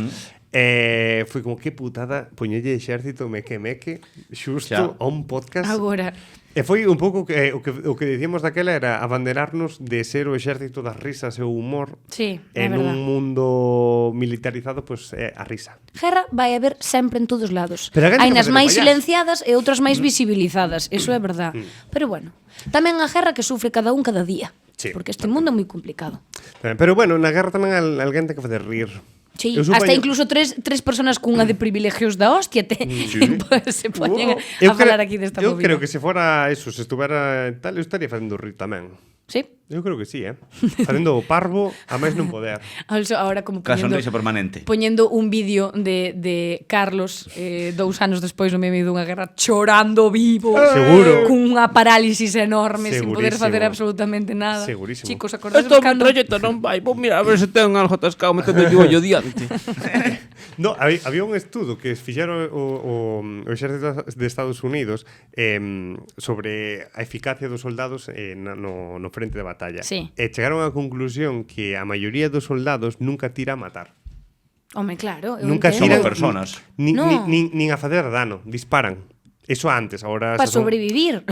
Speaker 1: Foi como que putada poñelle exército meque xusto
Speaker 3: Xa.
Speaker 1: a un podcast.
Speaker 2: Agora,
Speaker 1: E foi un pouco o que dicíamos daquela era abanderarnos de ser o exército das risas e o humor.
Speaker 2: sí, é
Speaker 1: En
Speaker 2: verdad.
Speaker 1: un mundo militarizado, pois é a risa.
Speaker 2: Guerra vai haber sempre en todos lados.
Speaker 1: Pero
Speaker 2: Hai
Speaker 1: que
Speaker 2: nas
Speaker 1: facer
Speaker 2: máis
Speaker 1: payaso.
Speaker 2: silenciadas e outras máis visibilizadas, eso é verdad. Pero bueno, tamén a guerra que sufre cada un cada día.
Speaker 1: Sí.
Speaker 2: Porque este mundo é moi complicado.
Speaker 1: Pero bueno, na guerra tamén alguén ten que facer rir.
Speaker 2: Sí,
Speaker 1: Eu
Speaker 2: hasta
Speaker 1: supoño-
Speaker 2: incluso tres personas cunha de privilegios da hostia
Speaker 1: Sí.
Speaker 2: se poñen
Speaker 1: Eu
Speaker 2: a falar
Speaker 1: creo-
Speaker 2: aquí desta
Speaker 1: Eu
Speaker 2: movida.
Speaker 1: creo que se fora eso, se estuvera tal, eu estaría facendo rir tamén.
Speaker 2: Sí.
Speaker 1: Eu creo que sí, Facendo o parvo a máis non poder.
Speaker 2: Also, ahora como
Speaker 3: Ca
Speaker 2: poñendo,
Speaker 3: sonrisa permanente.
Speaker 2: poñendo un vídeo de Carlos 2 anos despois no medio dunha guerra chorando vivo.
Speaker 1: Seguro.
Speaker 2: Cunha parálisis enorme sin poder
Speaker 1: Segurísimo.
Speaker 2: facer absolutamente nada.
Speaker 1: Segurísimo.
Speaker 2: Chicos, acordades
Speaker 4: Esta
Speaker 2: cando...
Speaker 4: metralleta non vai. Vou mirar a ver se ten algo atascado metendo o ollo diante.
Speaker 1: No, había un estudo que fixeron o exército de Estados Unidos sobre a eficacia dos soldados no frente de batalla.
Speaker 2: Sí.
Speaker 1: E chegaron á conclusión que a maioría dos soldados nunca tira a matar.
Speaker 2: Home, claro, eu
Speaker 1: Nunca
Speaker 2: entendo.
Speaker 3: Somos
Speaker 1: tiran
Speaker 3: personas.
Speaker 2: No.
Speaker 1: nin a facer dano, disparan. Eso antes, ahora...
Speaker 2: Para
Speaker 1: esas son-
Speaker 2: sobrevivir.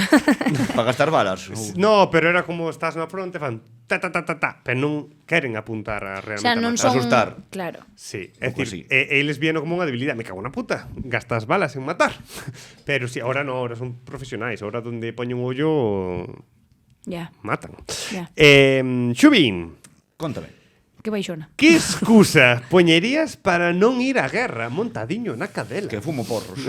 Speaker 3: Para gastar balas.
Speaker 1: No, pero era como estás na fronte, fan ta ta ta ta ta, pero non queren apuntar a
Speaker 2: O
Speaker 1: realmente
Speaker 2: sea,
Speaker 1: a
Speaker 2: non
Speaker 1: matar.
Speaker 2: son...
Speaker 3: Asustar.
Speaker 2: Claro.
Speaker 1: Sí, é
Speaker 3: Pouco
Speaker 1: dicir,
Speaker 3: así.
Speaker 1: eles vieno como unha debilidade, me cago na puta, gastas balas en matar. Pero si, ahora no, ahora son profesionais, ahora donde poñen un ollo
Speaker 2: Ya,
Speaker 1: matan.
Speaker 2: ya.
Speaker 1: Xubín,
Speaker 3: Contame.
Speaker 2: Que baixona.
Speaker 1: que excusa poñerías para non ir á guerra montadiño na cadela?
Speaker 3: Que fumo porros.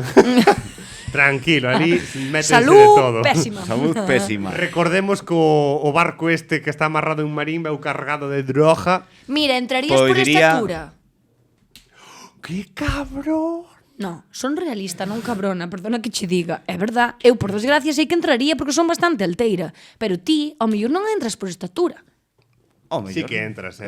Speaker 1: Tranquilo, ali métense de
Speaker 2: Salud
Speaker 1: todo.
Speaker 2: pésima.
Speaker 3: Salud pésima.
Speaker 1: Recordemos que o barco este que está amarrado en un marín veu cargado de droga.
Speaker 2: Mira, entrarías por
Speaker 3: Podría-
Speaker 2: estatura.
Speaker 1: Que cabrón.
Speaker 2: No, son realista, non cabrona, perdona que che diga. É verdad, eu por desgracia sei que entraría porque son bastante alteira, pero ti, ao mellor non entras por estatura.
Speaker 3: Oh,
Speaker 1: Sí que entras,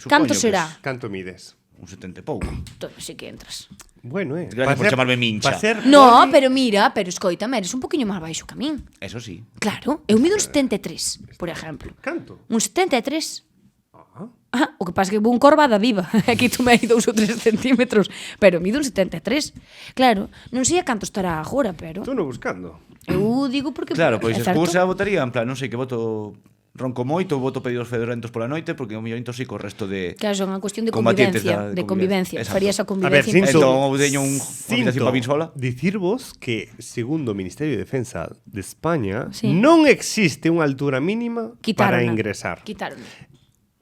Speaker 2: Canto será?
Speaker 1: Canto mides?
Speaker 3: Un 70 e pouco.
Speaker 2: Todo sí que entras.
Speaker 1: Bueno,
Speaker 3: Gracias por chamarme mincha.
Speaker 1: Pa ser
Speaker 2: No,
Speaker 1: poli-
Speaker 2: pero mira, pero escoítame, eres un poquinho máis baixo que a min.
Speaker 3: Eso sí.
Speaker 2: Claro, eu mido un 73, por exemplo.
Speaker 1: Canto?
Speaker 2: Un 73. Ah, o que pasa é que vou un corvada viva. Aquí tú me hai 2 ou 3 centímetros, pero mido un 73. Claro, non sei a canto estará agora, pero
Speaker 1: Estou no buscando.
Speaker 2: eu digo porque
Speaker 3: Claro, pois
Speaker 2: é
Speaker 3: a excusa
Speaker 2: certo.
Speaker 3: votaría en plan, non sei, que voto ronco moito, voto pedidos fedorentos pola noite porque o mellor intoxico o resto de
Speaker 2: Claro, son unha cuestión de
Speaker 3: combatientes
Speaker 2: convivencia,
Speaker 3: da-
Speaker 2: de convivencia.
Speaker 3: Exacto.
Speaker 2: Farías a
Speaker 1: A ver,
Speaker 2: convivencia
Speaker 1: sinto,
Speaker 3: Entón, eu teño unha habitación
Speaker 1: sinto
Speaker 3: pa min sola.
Speaker 1: dicirvos que, segundo o Ministerio de Defensa de España,
Speaker 2: Sí.
Speaker 1: non existe unha altura mínima para
Speaker 2: Quitárona.
Speaker 1: ingresar.
Speaker 2: Quitaron.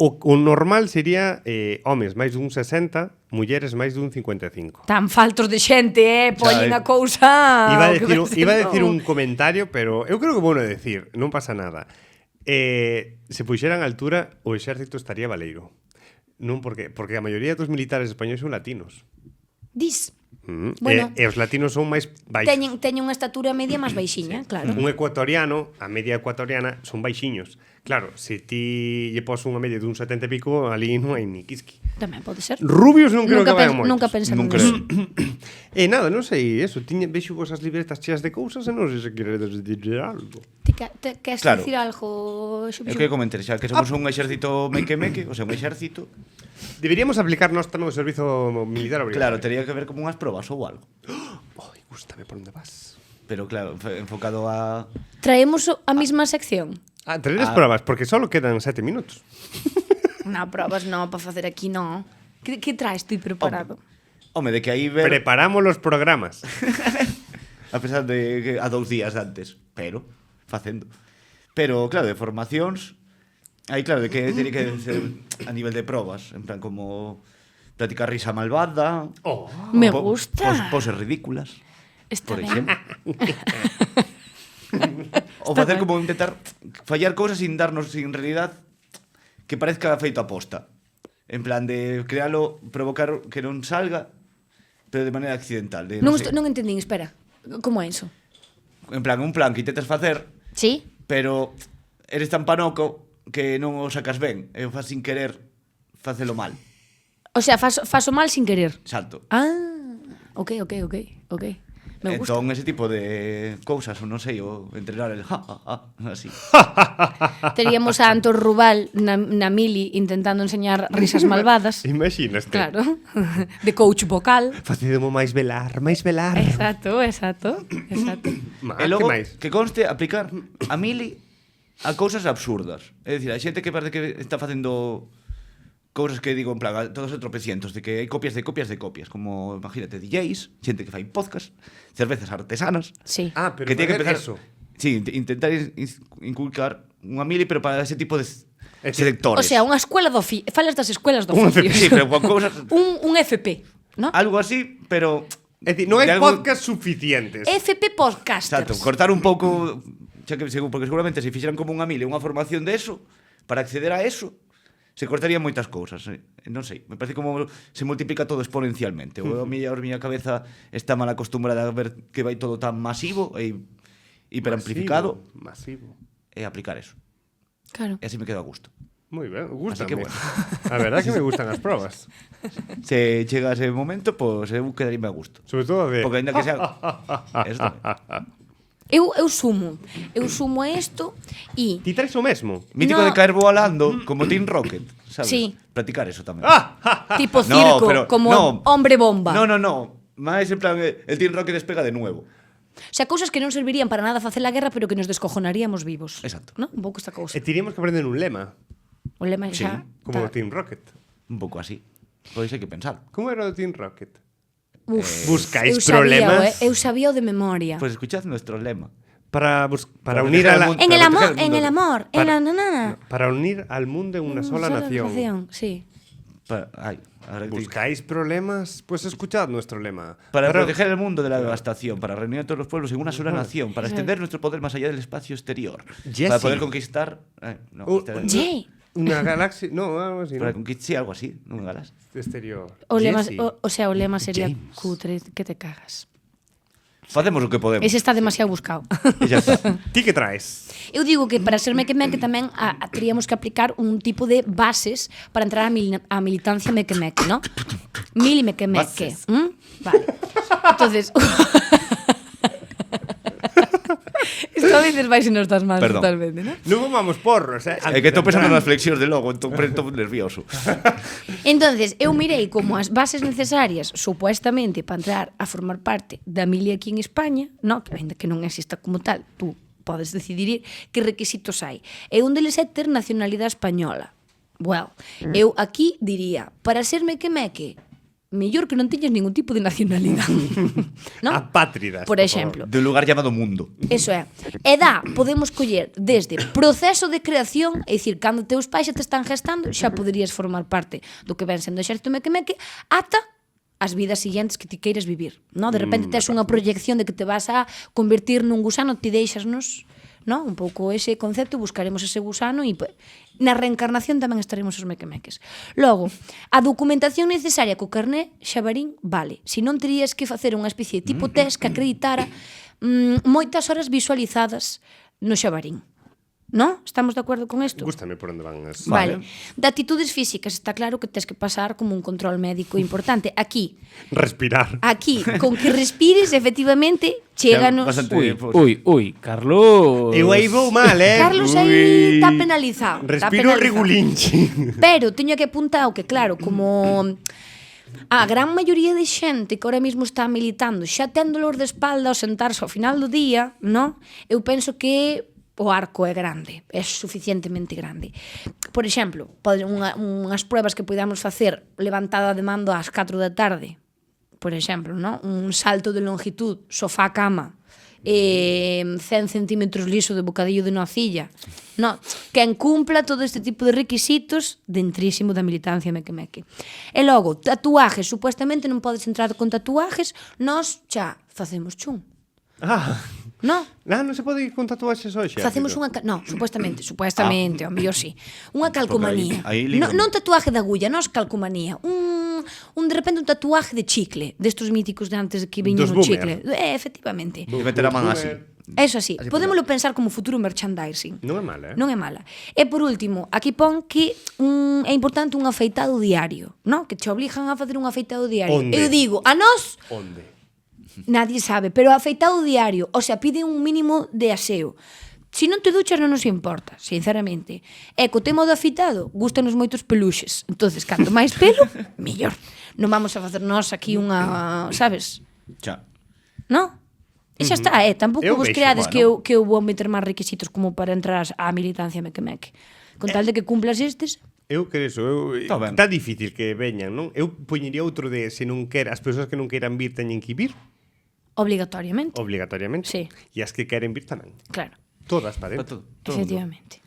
Speaker 1: O normal sería homes máis dun 60, mulleres máis dun 55.
Speaker 2: Tan faltos de xente, poñen a cousa.
Speaker 1: Iba a
Speaker 2: que
Speaker 1: decir,
Speaker 2: vai ser
Speaker 1: iba a decir
Speaker 2: logo.
Speaker 1: un comentario, pero eu creo que bueno decir, non pasa nada. Se puxeran a altura, o exército estaría baleiro. Non porque a maioría dos militares españoles son latinos.
Speaker 2: Dis.
Speaker 1: Bueno.
Speaker 2: Bueno.
Speaker 1: E os latinos son máis baixos.
Speaker 2: Teñen unha estatura media máis baixiña, claro.
Speaker 1: Un ecuatoriano, a media ecuatoriana, son baixiños. Claro, se ti lle pos unha media dun 70 e pico, ali non hai ni quisqui.
Speaker 2: Tamén pode ser.
Speaker 1: Rubios non creo que vayan moitos.
Speaker 2: Nunca pensamos
Speaker 3: Non
Speaker 2: niso.
Speaker 3: creo.
Speaker 1: E nada, non sei, eso, vexo vos as libretas cheas de cousas e non sei se queredes dicir algo.
Speaker 2: Ti queres
Speaker 3: Claro.
Speaker 2: dicir algo,
Speaker 3: Eu que comentar, xa que somos un exército meque, o sea, un exército,
Speaker 1: Deberíamos aplicar nós tamén o servizo militar obrigatorio.
Speaker 3: claro, tería que ver como unhas probas ou algo.
Speaker 1: Ai, gústame por onde vas.
Speaker 3: Pero claro, enfocado a
Speaker 2: Traemos a mesma sección.
Speaker 1: Traedes probas, porque só quedan 7 minutos.
Speaker 2: Na probas non, para facer aquí non. Que traes ti preparado?
Speaker 3: Home, de que aí ver
Speaker 1: Preparamos los programas.
Speaker 3: a pesar de que a 2 días antes, pero facendo. Pero claro, de formacións aí claro, de que teria que ser a nivel de probas, en plan como practicar risa malvada.
Speaker 1: Oh.
Speaker 2: Me gusta.
Speaker 3: Poses ridículas,
Speaker 2: Está
Speaker 3: por
Speaker 2: ben.
Speaker 3: exemplo. Ou facer como intentar fallar cousas sin darnos sin realidad que parezca feito aposta. En plan de crealo, provocar que non salga, pero de maneira accidental. De,
Speaker 2: Non,
Speaker 3: sei,
Speaker 2: non entendín, espera. Como é iso?
Speaker 3: en plan, un plan que intentas facer,
Speaker 2: Sí?
Speaker 3: pero eres tan panoco que non o sacas ben e o fas sin querer facelo mal.
Speaker 2: O sea, faso mal sin querer.
Speaker 3: Salto.
Speaker 2: Ah, ok. Me gusta.
Speaker 3: Entón, ese tipo de cousas, ou non sei, o entrenar el así.
Speaker 2: Teríamos a Antor Rubal na Mili intentando enseñar risas malvadas.
Speaker 1: Imaginaste.
Speaker 2: Claro. De coach vocal.
Speaker 1: Facedemo máis velar, máis velar.
Speaker 2: Exacto.
Speaker 3: E logo, que conste aplicar a mili a cousas absurdas. É dicir, a xente que parece que está facendo cousas que digo en plan, todos os tropecientos, de que hai copias de copias de copias, como, imagínate, DJs, xente que fai podcast, cervezas artesanas,
Speaker 2: Sí.
Speaker 1: Pero
Speaker 3: que tiene que
Speaker 1: facer
Speaker 3: empezar
Speaker 1: eso.
Speaker 3: Sí, intentar inculcar unha mili, pero para ese tipo de selectores.
Speaker 2: O sea, unha escuela do oficio. Falas das escuelas do oficio.
Speaker 3: Sí, pero con cousas...
Speaker 2: un FP, ¿no?
Speaker 3: Algo así, pero...
Speaker 1: É dicir, non hai
Speaker 3: de algo-
Speaker 1: podcast suficientes.
Speaker 2: FP Podcasters.
Speaker 3: Exacto, cortar un pouco... Porque seguramente se fixeran como unha mili unha formación de eso, para acceder a eso, se cortarían moitas cousas. Non sei, me parece como se multiplica todo exponencialmente. Ou a miña cabeza está mal acostumbrada a ver que vai todo tan masivo e hiperamplificado.
Speaker 1: Masivo.
Speaker 3: E aplicar eso.
Speaker 2: Claro.
Speaker 3: E así me quedo a gusto.
Speaker 1: Moi ben, gusta.
Speaker 3: Así que bueno.
Speaker 1: A verdade que me gustan as probas.
Speaker 3: Se chega ese momento, pois eu quedaría a gusto.
Speaker 1: Sobre todo de...
Speaker 3: Porque ainda que sea... Eso tamén.
Speaker 2: Eu sumo a isto e
Speaker 1: Ti traes o mesmo?
Speaker 3: Mítico
Speaker 2: No.
Speaker 3: de caer voalando, como Team Rocket, sabes?
Speaker 2: Sí.
Speaker 3: Practicar eso tamén.
Speaker 2: tipo circo,
Speaker 3: pero-
Speaker 2: como
Speaker 3: no.
Speaker 2: hombre bomba.
Speaker 3: No. Máis en plan, el Team Rocket despega de nuevo.
Speaker 2: O sea, cousas que non servirían para nada facer a guerra, pero que nos descojonaríamos vivos.
Speaker 3: Exacto.
Speaker 2: ¿No? Un pouco esta cousa.
Speaker 1: E tiríamos que aprender un lema,
Speaker 2: O lema
Speaker 3: Sí,
Speaker 2: xa...
Speaker 1: como o
Speaker 2: tá.
Speaker 1: Team Rocket.
Speaker 3: Un pouco así. Pois hai que pensar.
Speaker 1: Como era o Team Rocket?
Speaker 2: Uf,
Speaker 1: Buscáis
Speaker 2: eu sabía,
Speaker 1: problemas
Speaker 2: eu sabía o de memoria.
Speaker 3: Pois escuchad nuestro lema.
Speaker 1: para
Speaker 3: Para
Speaker 1: unir a
Speaker 3: proteger
Speaker 1: la...
Speaker 3: al mundo.
Speaker 2: En el
Speaker 3: para
Speaker 2: amor,
Speaker 3: proteger el
Speaker 2: en
Speaker 3: mundo.
Speaker 2: el amor, en
Speaker 1: Para-
Speaker 2: la nanana.
Speaker 1: Para unir al mundo en una sola nación.
Speaker 2: Sí.
Speaker 3: Ahora que
Speaker 1: ¿Buscáis problemas? Pues escuchad nuestro lema.
Speaker 3: para proteger el mundo de la devastación, para reunir a todos los pueblos en una sola nación, para extender nuestro poder más allá del espacio exterior,
Speaker 1: Jesse.
Speaker 3: para poder conquistar... no,
Speaker 2: Ye.
Speaker 1: Una galaxia... No, algo así,
Speaker 3: para
Speaker 1: ¿no?
Speaker 3: conquistar, sí, algo así, non me galas.
Speaker 1: Exterior.
Speaker 2: O lema,
Speaker 1: Jesse.
Speaker 2: o sea, o lema sería
Speaker 3: James.
Speaker 2: cutre, que te cagas.
Speaker 3: Facemos o que podemos.
Speaker 2: Ese está demasiado buscado.
Speaker 3: E xa está.
Speaker 1: Ti que traes?
Speaker 2: Eu digo que para ser meque-meque tamén teríamos que aplicar un tipo de bases para entrar a militancia meque-meque, ¿no? Mili meque-meque. Vale. Entonces... Esto a veces vais e nos das mal
Speaker 3: Perdón.
Speaker 2: totalmente, ¿no?
Speaker 1: Non vamos porros, eh?
Speaker 3: É que estou pensando nas flexións de logo, estou nervioso.
Speaker 2: Entonces, eu mirei como as bases necesarias, supuestamente, para entrar a formar parte da milia aquí en España, no, que ainda que non exista como tal, tú podes decidir que requisitos hai. E un deles é ter nacionalidade española. Well, eu aquí diría, para ser meque-meque, mellor que non teñas ningún tipo de nacionalidade. ¿No?
Speaker 1: Apátridas,
Speaker 2: Por
Speaker 1: por
Speaker 2: exemplo.
Speaker 3: De un lugar llamado mundo.
Speaker 2: Eso é. E podemos coller desde proceso de creación, é dicir, cando teus pais xa te están gestando, xa poderías formar parte do que ven sendo o exército meque-meque, ata as vidas siguientes que ti queiras vivir, no? De repente tes unha proyección de que te vas a convertir nun gusano, ti deixasnos, no? Un pouco ese concepto, buscaremos ese gusano e na reencarnación tamén estaremos os meque-meques. Logo, a documentación necesaria co carné xabarín vale. Se non terías que facer unha especie de tipo test que acreditara moitas horas visualizadas no xabarín. ¿No? ¿Estamos de acuerdo con isto?
Speaker 1: Gústame por onde van as...
Speaker 2: Vale. De actitudes físicas está claro que tens que pasar como un control médico importante.
Speaker 1: Respirar.
Speaker 2: Aquí, con que respires, efectivamente, chéganos...
Speaker 3: Bastante
Speaker 4: Ui,
Speaker 3: bien, pues.
Speaker 4: ui, Carlos.
Speaker 1: Eu aí vou mal, eh?
Speaker 2: Carlos aí está penalizado. está
Speaker 1: Respiro
Speaker 2: penalizado.
Speaker 1: regulinchi.
Speaker 2: Pero teño que apuntar que, claro, como a gran maioría de xente que ahora mesmo está militando xa ten dolor de espalda ao sentarse ao final do día, no? Eu penso que o arco é grande, é suficientemente grande. Por exemplo, unhas pruebas que podamos facer levantada de mando ás 4 da tarde, por exemplo, no? Un salto de longitud, sofá-cama, 100 centímetros liso de bocadillo de nocilla, no? Quen cumpla todo este tipo de requisitos dentrísimo da militancia meque-meque. E logo, tatuajes, supuestamente non podes entrar con tatuajes, nós xa facemos chum. No?
Speaker 1: Non se pode ir con tatuaxes hoxe.
Speaker 2: Facemos unha... No, supuestamente, ao mellor sí. Unha calcomanía.
Speaker 3: Aí
Speaker 2: Non tatuaje de agulla, non calcomanía. De repente un tatuaje de chicle, destos míticos de antes que viñan
Speaker 1: Dos
Speaker 2: no
Speaker 1: boomer.
Speaker 2: chicle. Efectivamente.
Speaker 3: E meter a man así.
Speaker 2: Eso así, podémolo pensar como futuro merchandising.
Speaker 1: Non é mala, eh?
Speaker 2: Non é mala. E por último, aquí pon que é importante un afeitado diario, no? Que te obligan a facer un afeitado diario.
Speaker 1: Onde?
Speaker 2: Eu digo, a nós
Speaker 1: Onde?
Speaker 2: nadie sabe, pero afeitado diario, o sea, pide un mínimo de aseo. Si non te duchas non nos importa, sinceramente. E co tema do afeitado, gustanos moitos peluxes. Entonces, canto máis pelo, mellor. Non vamos a facer nós aquí unha, sabes?
Speaker 3: Xa.
Speaker 2: No? E xa está, tampouco
Speaker 1: Eu
Speaker 2: vos
Speaker 1: vexo,
Speaker 2: creades
Speaker 3: bueno.
Speaker 2: que eu vou meter máis requisitos como para entrar á militancia meque-meque. Con tal de que cumplas estes,
Speaker 1: Eu creso,
Speaker 3: Tá ben.
Speaker 1: está difícil que veñan, non? Eu poñería outro de se non quer, as persoas que non queiran vir teñen que vir
Speaker 2: obligatoriamente.
Speaker 1: obligatoriamente.
Speaker 2: Sí.
Speaker 1: E as que queren vir tamén.
Speaker 2: Claro,
Speaker 1: Todas para dentro.
Speaker 3: Todo.
Speaker 2: efectivamente.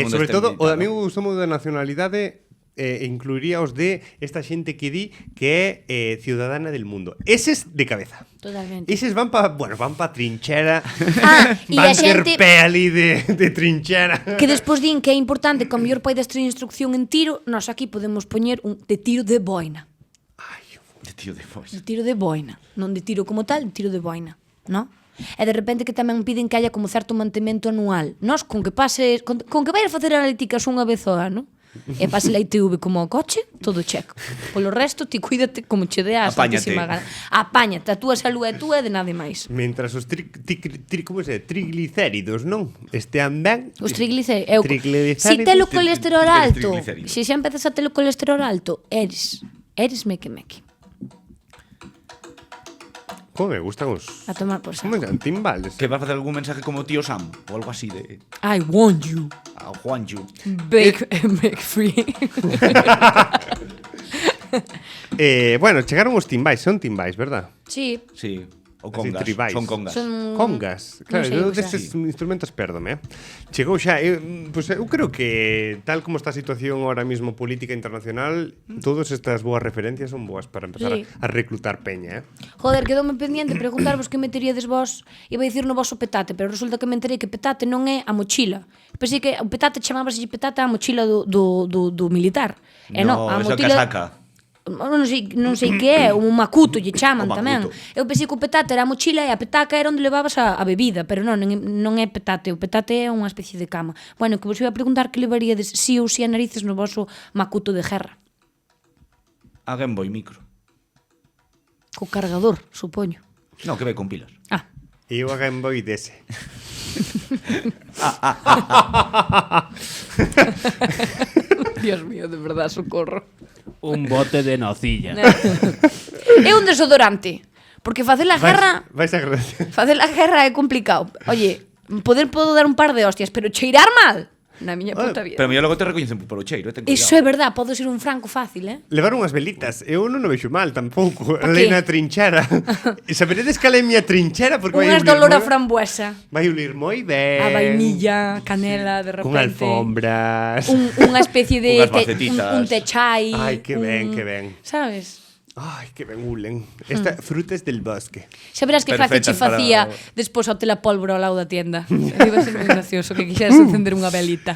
Speaker 1: sobre todo, o amigo gustou da nacionalidade incluiría os de esta xente que di que é ciudadana del mundo. Eses de cabeza.
Speaker 2: Totalmente.
Speaker 1: Eses van pa trinchera.
Speaker 2: E
Speaker 1: van
Speaker 2: a xente
Speaker 1: ter pé ali de trinchera.
Speaker 2: que despois din que é importante que o mellor poidas ter instrucción en tiro, nós aquí podemos poñer un de tiro de boina.
Speaker 3: De tiro de voz.
Speaker 2: De tiro de boina, non de tiro como tal, de tiro de boina, non? E de repente que tamén piden que haya como certo mantemento anual. Nós con que pases, con que vayas facer analíticas unha vez ao ano, e pase a ITV como ao coche, todo checo. Polo resto, ti cuídate como che dea a santísima gana. Apáñate, a túa salud é túa e de nada máis.
Speaker 1: Mentras os triglicéridos, non? Estean ben.
Speaker 2: Os triglicéridos. Si telo colesterol alto, se xa empezas a telo colesterol alto, eres meque-meque.
Speaker 1: Como me gustan os...
Speaker 2: A tomar por saco.
Speaker 1: Como me timbales.
Speaker 3: Que va a facer algún mensaje como tío Sam ou algo así de
Speaker 2: I want you.
Speaker 3: Juanju.
Speaker 2: Bake free.
Speaker 1: Bueno, chegaron os timbais, son timbais, verdad?
Speaker 2: Sí.
Speaker 3: Sí. O
Speaker 1: Así,
Speaker 3: congas.
Speaker 1: tribais.
Speaker 3: Son congas.
Speaker 1: Congas. Claro,
Speaker 2: sei
Speaker 1: eu
Speaker 2: o que
Speaker 1: destes instrumentos pérdome. Chegou xa, pois eu creo que tal como está a situación ahora mismo política internacional, todas estas boas referencias son boas para empezar
Speaker 2: Sí.
Speaker 1: a reclutar peña,
Speaker 2: Joder, quedoume pendiente preguntarvos que meteríades vos. Iba a dicir no voso petate, pero resulta que me enterei que petate non é a mochila. Pensei que o petate chamábase petate a mochila do militar. E non, a
Speaker 3: esa
Speaker 2: mochila...
Speaker 3: casaca.
Speaker 2: Non sei que é, un macuto lle chaman
Speaker 3: O
Speaker 2: tamén.
Speaker 3: macuto.
Speaker 2: Eu pensei que o petate era a mochila e a petaca era onde levabas a bebida, pero non é petate, o petate é unha especie de cama. Bueno, que vos iba a preguntar que levaríades si ou si a narices no voso macuto de guerra.
Speaker 3: A Game Boy Micro.
Speaker 2: Co cargador, supoño.
Speaker 3: No, que vai con pilas.
Speaker 2: Ah,
Speaker 1: e eu a Game Boy dese.
Speaker 2: Dios mío, de verdad, socorro.
Speaker 4: Un bote de nocilla.
Speaker 2: É un desodorante, porque facer a guerra,
Speaker 1: Vais a agradecer.
Speaker 2: facer a guerra é complicado. Oye, podo dar un par de hostias, pero cheirar mal, na miña puta vida.
Speaker 3: Pero mellor logo te recoñecen polo cheiro, ten
Speaker 2: Iso é verdad, pode ser un franco fácil,
Speaker 1: Levar unhas velitas, eu non o vexo mal tampouco.
Speaker 2: Pa
Speaker 1: Ali
Speaker 2: qué?
Speaker 1: na trinchera. E saberedes cal é a miña trinchera? Porque vai
Speaker 2: Unhas
Speaker 1: olir
Speaker 2: de olor a
Speaker 1: moi-
Speaker 2: frambuesa,
Speaker 1: Vai olir moi ben.
Speaker 2: a vainilla, canela, de repente.
Speaker 1: Con alfombras.
Speaker 2: Unha especie de
Speaker 3: Unhas macetitas.
Speaker 2: un techai.
Speaker 1: Ai, que ben, que ben.
Speaker 2: Sabes?
Speaker 1: Ai, que ben hulen. Frutas del bosque.
Speaker 2: Xa verás que fácil che
Speaker 3: Perfectas para-
Speaker 2: facía despois ao tela pólvora ao lado da tienda. Iba a ser moi gracioso que quixeras encender unha velita.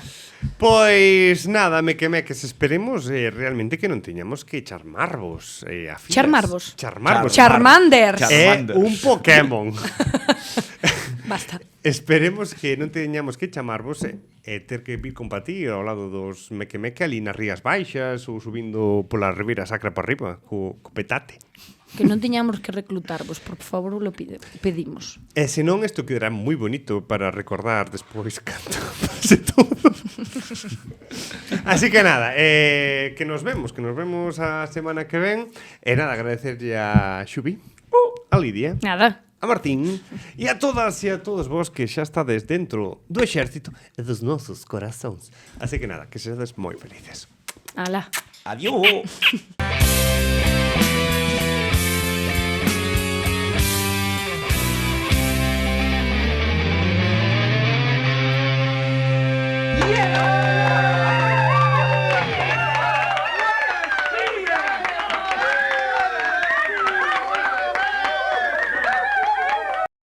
Speaker 1: Pois nada, me esperemos realmente que non teñamos que charmarvos a filas.
Speaker 2: Charmarvos?
Speaker 1: Charmarvos.
Speaker 2: Charmander.
Speaker 1: É un Pokémon.
Speaker 2: Basta.
Speaker 1: Esperemos que non teñamos que chamarvos e ter que vir con patí ao lado dos meque ali nas Rías Baixas ou subindo pola Ribeira Sacra para arriba co petate.
Speaker 2: Que non teñamos que reclutarvos, por favor, lo pedimos.
Speaker 1: E senón isto quedará moi bonito para recordar despois cando pase todo. Así que nada, que nos vemos a semana que ven. E nada, agradecerlle a Xubi, a Lidia,
Speaker 2: Nada.
Speaker 1: a Martín e a todas e a todos vos que xa estades dentro do exército e dos nosos corazóns. Así que nada, que sedes moi felices.
Speaker 2: Ala.
Speaker 3: Adiós.